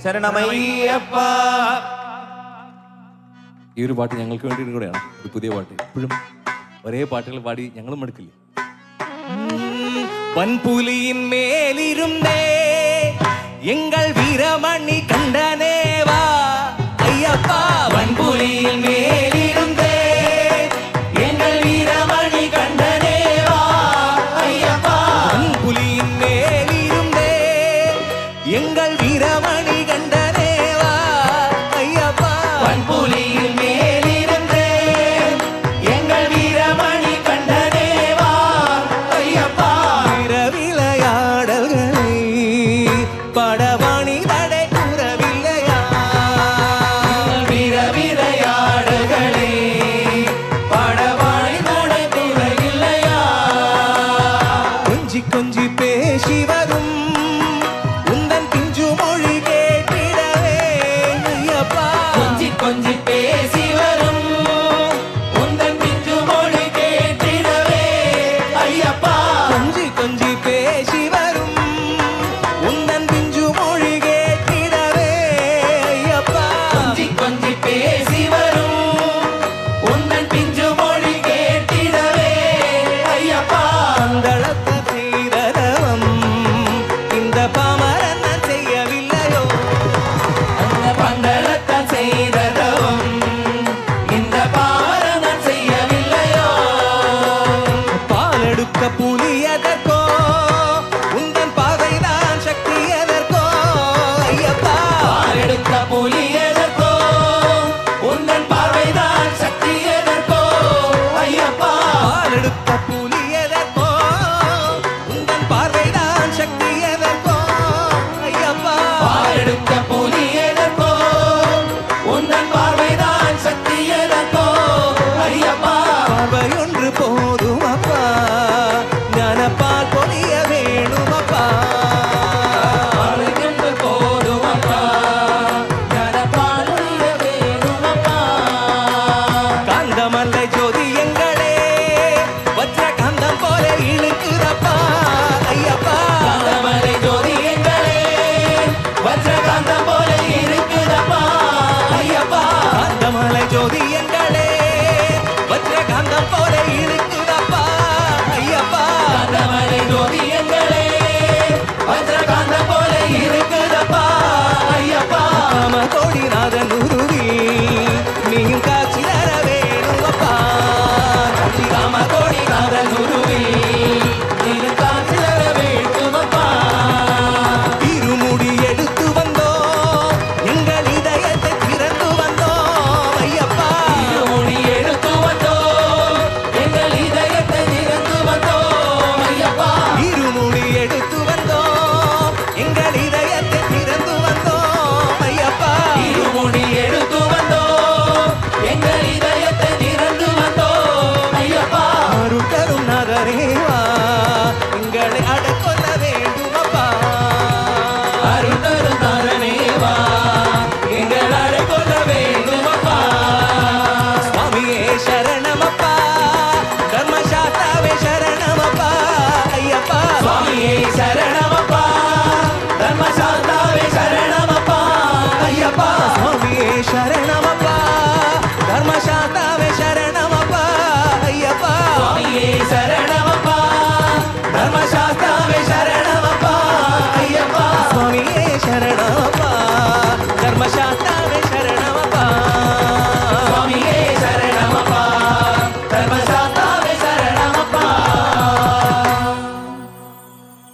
ശരണമയ്യപ്പ. ഈ ഒരു പാട്ട് ഞങ്ങൾക്ക് വേണ്ടി കൂടെയാണ്, ഒരു പുതിയ പാട്ട്. ഇപ്പോഴും ഒരേ പാട്ടുകൾ പാടി ഞങ്ങളും മടുക്കില്ലേ. വൻപുലിയിൻ മേലിരുന്നേ എങ്ങൾ വീരമണി കണ്ടനേവാ അയ്യപ്പ. വൻപുലിയിൻ മേലിരുന്നേ എങ്ങൾ വീരമണി കണ്ടനേവാ അയ്യപ്പ. വൻപുലിയിൻ മേലിരുന്നേ എങ്ങൾ വീരമണി കണ്ടനേവാ അയ്യപ്പ. വൻപുലിയിൻ മേലിരുന്നേ എങ്ങൾ വീരമണി കണ്ടനേവാ അയ്യപ്പ. വിளையாடல்களை படவாணி தடை கூறவில்லையா? விளையாடல்களை படவாணி தடை கூறவில்லையா? கொஞ்சி கொஞ்சி பேசி வரும் உந்தன் பிஞ்சு மொழி கேட்டிடவே ஐயப்பா. கொஞ்சி கொஞ்சி பேசி வரும் உந்தன் பிஞ்சு மொழி கேட்டிடவே ஐயப்பா. கொஞ்சி கொஞ்சி பேசி வரும் உந்தன் பிஞ்சு மொழி கேட்டிடவே ஐயப்பா. கொஞ்சி கொஞ்சி பேசி வரும் உந்தன் பிஞ்சு மொழி கேட்டிடவே ஐயப்பா. பந்தளத்தை செய்தரவம் இந்த பாமரன் செய்யவில்லையோ? அந்த பந்தளத்தை செய்தரவம் இந்த பாமரன் செய்யவில்லையோ? பாலெடுக்க புலியதற்கோ உந்தன் பாதைதான் சக்தி எதற்கோ ஐயப்பா. பாலெடுக்க புலியதற்கோ உந்தன் பார்வைதான் சக்தி எதற்கோ ஐயப்பா. பாலெடுக்க புலியதற்கோ உந்தன் பார்வைதான் சக்தி எதற்கோ ஐயப்பா. பாலெடுக்க புலியதற்கோ உந்தன் பார்வைதான் சக்தி எதற்கோ ஐயப்பா. பார்வையொன்று போதும் அப்பா, ஞானப்பால் பொழிய வேணுமப்பா. பார்வையொன்று போதும் அப்பா, ஞானப்பால் பொழிய வேணுமப்பா. காந்தமல்லை ஜோதி எங்களே வஜ்ர காந்தம் போல இழுக்குதப்பா ஐயப்பா. காந்தமல்லை ஜோதி எங்களே வஜ்ர காந்தம் போல இருக்குதப்பா ஐயப்பா. காந்தமலை ஜோதி எங்களே வஜ்ர காந்தம் போல இருக்குதப்பா ஐயப்பா. காந்தமலை ஜோதி எங்களே வஜ்ர காந்தம் போல இருக்குதப்பா ஐயப்பா. காமகோடிநாதன் உருவில் நீயும் காட்சி தர வேணுமப்பா. காமகோடிநாதன் உருவில் நீயும் காட்சி தர வேணுமப்பா. இருமுடி எடுத்து வந்தோம் எங்கள் இதயத்தை திறந்து வந்தோம் ஐயப்பா. இருமுடி எடுத்து வந்தோம் எங்கள் இதயத்தை திறந்து வந்தோம் ஐயப்பா. இருமுடி எடுத்து வந்தோம் எங்கள் இதயத்தை திறந்து வந்தோம் ஐயப்பா. இருமுடி எடுத்து வந்தோம் எங்கள் இதயத்தை திறந்து வந்தோம் ஐயப்பா. அருள் தரும் நகரேவா எங்களை அடக்கொள்ள வேண்டுமப்பா. அருள் தரும் நகரேவா எங்கள் அடக்கொள்ள வேண்டுமப்பா. சுவாமியே சரணமப்பா, தர்மசாஸ்தாவே சரணமப்பா ஐயப்பா. சுவாமியே சரணமப்பா, தர்மசாஸ்தாவே சரணமப்பா ஐயப்பா. சுவாமியே சரணமப்பா, தர்மசாஸ்தாவே சரணமப்பா ஐயப்பா. சுவாமியே சரணமப்பா, தர்மசாஸ்தாவே சரணமப்பா ஐயப்பா. சுவாமியே சரணம்